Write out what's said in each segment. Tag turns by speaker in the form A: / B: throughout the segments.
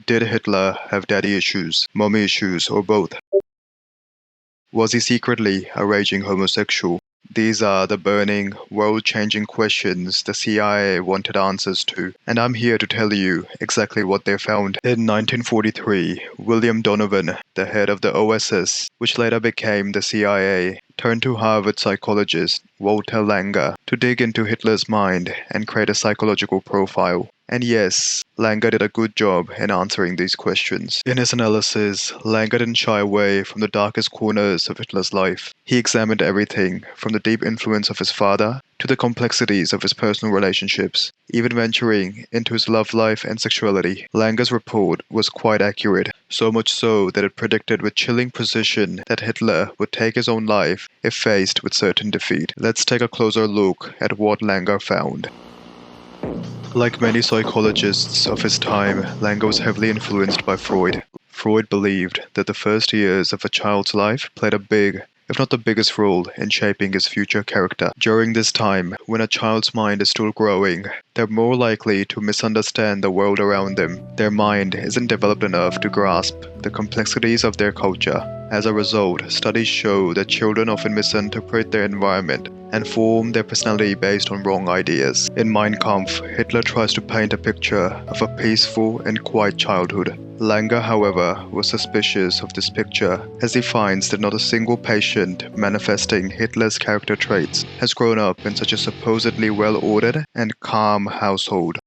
A: Did Hitler have daddy issues, mommy issues, or both? Was he secretly a raging homosexual? These are the burning, world-changing questions the CIA wanted answers to, and I'm here to tell you exactly what they found. In 1943, William Donovan, the head of the OSS, which later became the CIA, turned to Harvard psychologist Walter Langer to dig into Hitler's mind and create a psychological profile. And yes, Langer did a good job in answering these questions. In his analysis, Langer didn't shy away from the darkest corners of Hitler's life. He examined everything from the deep influence of his father to the complexities of his personal relationships, even venturing into his love life and sexuality. Langer's report was quite accurate, so much so that it predicted with chilling precision that Hitler would take his own life if faced with certain defeat. Let's take a closer look at what Langer found. Like many psychologists of his time, Langer was heavily influenced by Freud. Freud believed that the first years of a child's life played a big, if not the biggest role in shaping his future character. During this time, when a child's mind is still growing, they're more likely to misunderstand the world around them. Their mind isn't developed enough to grasp the complexities of their culture. As a result, studies show that children often misinterpret their environment and form their personality based on wrong ideas. In Mein Kampf, Hitler tries to paint a picture of a peaceful and quiet childhood. Langer, however, was suspicious of this picture, as he finds that not a single patient manifesting Hitler's character traits has grown up in such a supposedly well-ordered and calm household.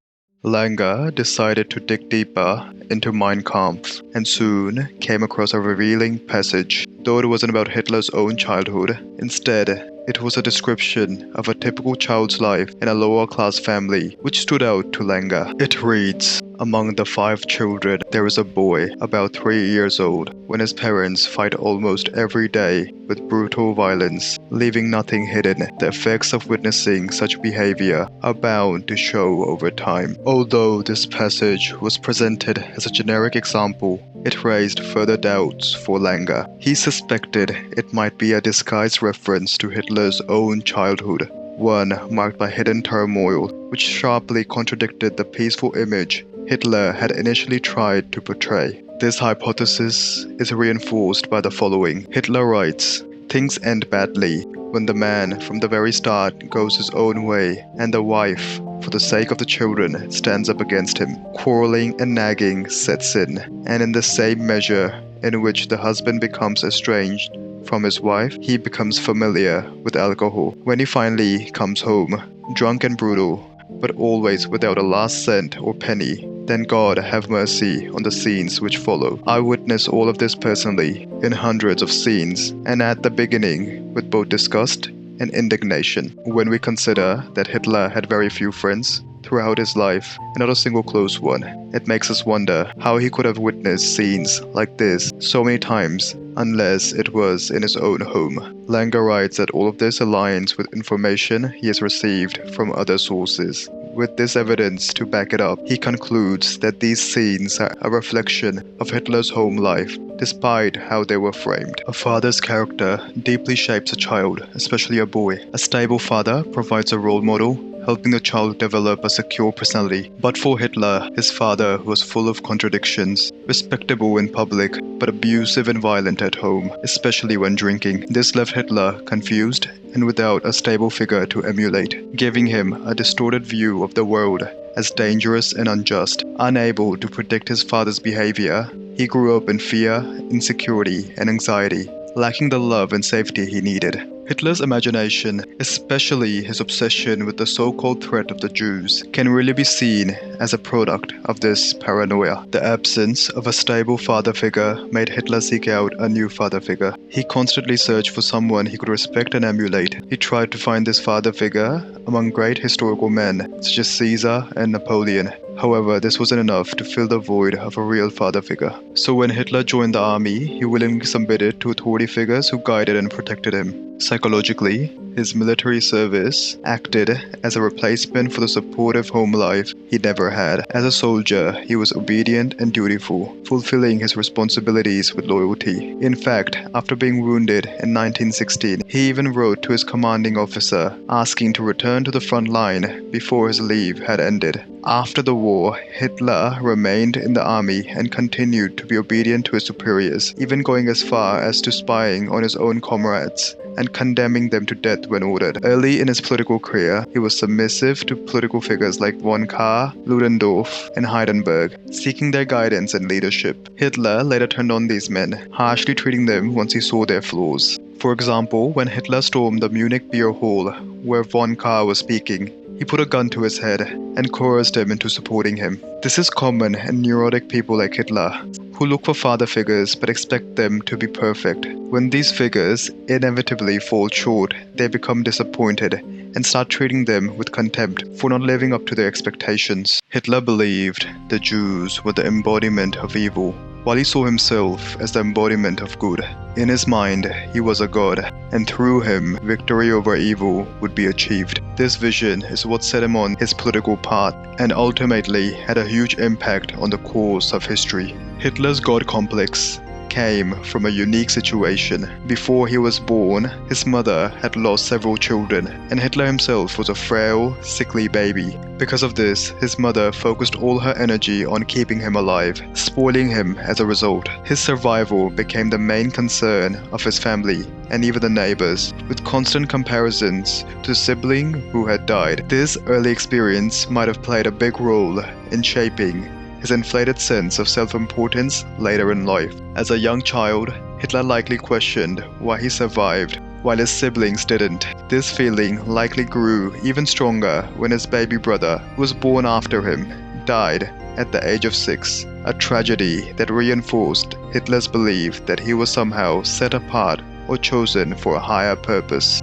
A: Langer decided to dig deeper into Mein Kampf and soon came across a revealing passage. Though it wasn't about Hitler's own childhood, instead, it was a description of a typical child's life in a lower-class family, which stood out to Langer. It reads, "Among the 5 children, there is a boy about 3 years old, when his parents fight almost every day with brutal violence, leaving nothing hidden. The effects of witnessing such behavior are bound to show over time." Although this passage was presented as a generic example, it raised further doubts for Langer. He suspected it might be a disguised reference to Hitler's own childhood, one marked by hidden turmoil, which sharply contradicted the peaceful image Hitler had initially tried to portray. This hypothesis is reinforced by the following. Hitler writes, "Things end badly when the man from the very start goes his own way and the wife, for the sake of the children, stands up against him. Quarreling and nagging sets in, and in the same measure in which the husband becomes estranged from his wife, he becomes familiar with alcohol. When he finally comes home, drunk and brutal, but always without a last cent or penny, then God have mercy on the scenes which follow." I witnessed all of this personally in hundreds of scenes, and at the beginning with both disgust and indignation. When we consider that Hitler had very few friends throughout his life, and not a single close one, it makes us wonder how he could have witnessed scenes like this so many times unless it was in his own home. Langer writes that all of this aligns with information he has received from other sources. With this evidence to back it up, he concludes that these scenes are a reflection of Hitler's home life, despite how they were framed. A father's character deeply shapes a child, especially a boy. A stable father provides a role model, helping the child develop a secure personality. But for Hitler, his father was full of contradictions, respectable in public, but abusive and violent at home, especially when drinking. This left Hitler confused and without a stable figure to emulate, giving him a distorted view of the world as dangerous and unjust. Unable to predict his father's behavior, he grew up in fear, insecurity, and anxiety, lacking the love and safety he needed. Hitler's imagination, especially his obsession with the so-called threat of the Jews, can really be seen as a product of this paranoia. The absence of a stable father figure made Hitler seek out a new father figure. He constantly searched for someone he could respect and emulate. He tried to find this father figure among great historical men, such as Caesar and Napoleon. However, this wasn't enough to fill the void of a real father figure. So when Hitler joined the army, he willingly submitted to authority figures who guided and protected him. Psychologically, His military service acted as a replacement for the supportive home life he never had. As a soldier, he was obedient and dutiful, fulfilling his responsibilities with loyalty. In fact, after being wounded in 1916, he even wrote to his commanding officer asking to return to the front line before his leave had ended. After the war, Hitler remained in the army and continued to be obedient to his superiors, even going as far as to spying on his own comrades and condemning them to death when ordered. Early in his political career, he was submissive to political figures like von Kahr, Ludendorff, and Hindenburg, seeking their guidance and leadership. Hitler later turned on these men, harshly treating them once he saw their flaws. For example, when Hitler stormed the Munich beer hall where von Kahr was speaking, he put a gun to his head and coerced him into supporting him. This is common in neurotic people like Hitler, who look for father figures but expect them to be perfect. When these figures inevitably fall short, they become disappointed and start treating them with contempt for not living up to their expectations. Hitler believed the Jews were the embodiment of evil, while he saw himself as the embodiment of good. In his mind, he was a god, and through him, victory over evil would be achieved. This vision is what set him on his political path, and ultimately had a huge impact on the course of history. Hitler's god complex came from a unique situation. Before he was born, his mother had lost several children, and Hitler himself was a frail, sickly baby. Because of this, his mother focused all her energy on keeping him alive, spoiling him as a result. His survival became the main concern of his family and even the neighbors, with constant comparisons to the sibling who had died. This early experience might have played a big role in shaping his inflated sense of self-importance later in life. As a young child, Hitler likely questioned why he survived while his siblings didn't. This feeling likely grew even stronger when his baby brother, who was born after him, died at the age of 6, a tragedy that reinforced Hitler's belief that he was somehow set apart or chosen for a higher purpose.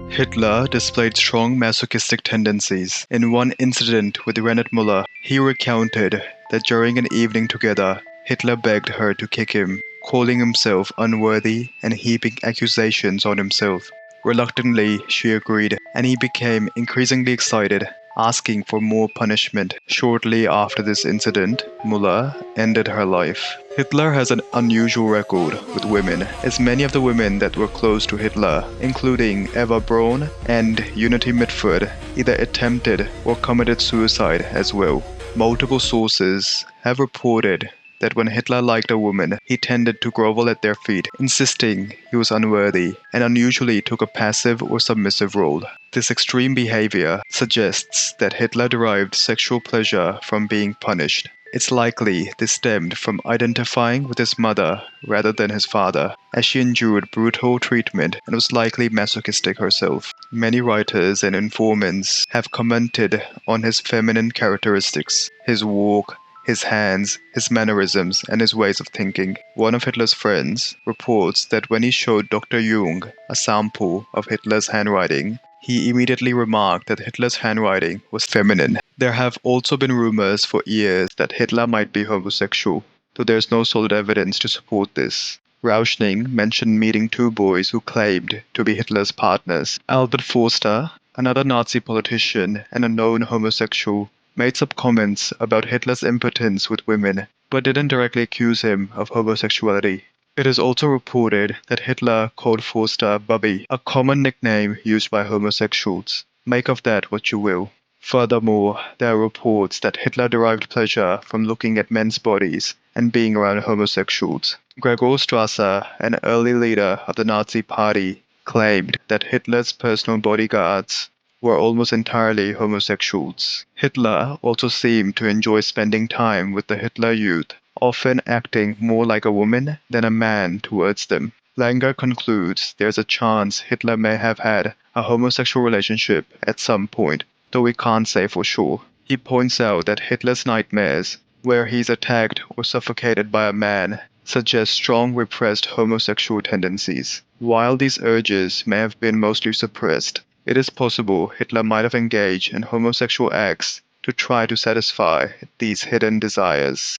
A: Hitler displayed strong masochistic tendencies. In one incident with Renate Müller, he recounted that during an evening together, Hitler begged her to kick him, calling himself unworthy and heaping accusations on himself. Reluctantly, she agreed, and he became increasingly excited, asking for more punishment. Shortly after this incident, Müller ended her life. Hitler has an unusual record with women, as many of the women that were close to Hitler, including Eva Braun and Unity Mitford, either attempted or committed suicide as well. Multiple sources have reported that when Hitler liked a woman, he tended to grovel at their feet, insisting he was unworthy, and unusually took a passive or submissive role. This extreme behavior suggests that Hitler derived sexual pleasure from being punished. It's likely this stemmed from identifying with his mother rather than his father, as she endured brutal treatment and was likely masochistic herself. Many writers and informants have commented on his feminine characteristics, his walk, his hands, his mannerisms, and his ways of thinking. One of Hitler's friends reports that when he showed Dr. Jung a sample of Hitler's handwriting, he immediately remarked that Hitler's handwriting was feminine. There have also been rumors for years that Hitler might be homosexual, though there is no solid evidence to support this. Rauschning mentioned meeting two boys who claimed to be Hitler's partners. Albert Forster, another Nazi politician and a known homosexual, made some comments about Hitler's impotence with women, but didn't directly accuse him of homosexuality. It is also reported that Hitler called Forster Bubby, a common nickname used by homosexuals. Make of that what you will. Furthermore, there are reports that Hitler derived pleasure from looking at men's bodies and being around homosexuals. Gregor Strasser, an early leader of the Nazi Party, claimed that Hitler's personal bodyguards were almost entirely homosexuals. Hitler also seemed to enjoy spending time with the Hitler Youth, often acting more like a woman than a man towards them. Langer concludes there's a chance Hitler may have had a homosexual relationship at some point, though we can't say for sure. He points out that Hitler's nightmares, where he's attacked or suffocated by a man, suggest strong repressed homosexual tendencies. While these urges may have been mostly suppressed, it is possible Hitler might have engaged in homosexual acts to try to satisfy these hidden desires.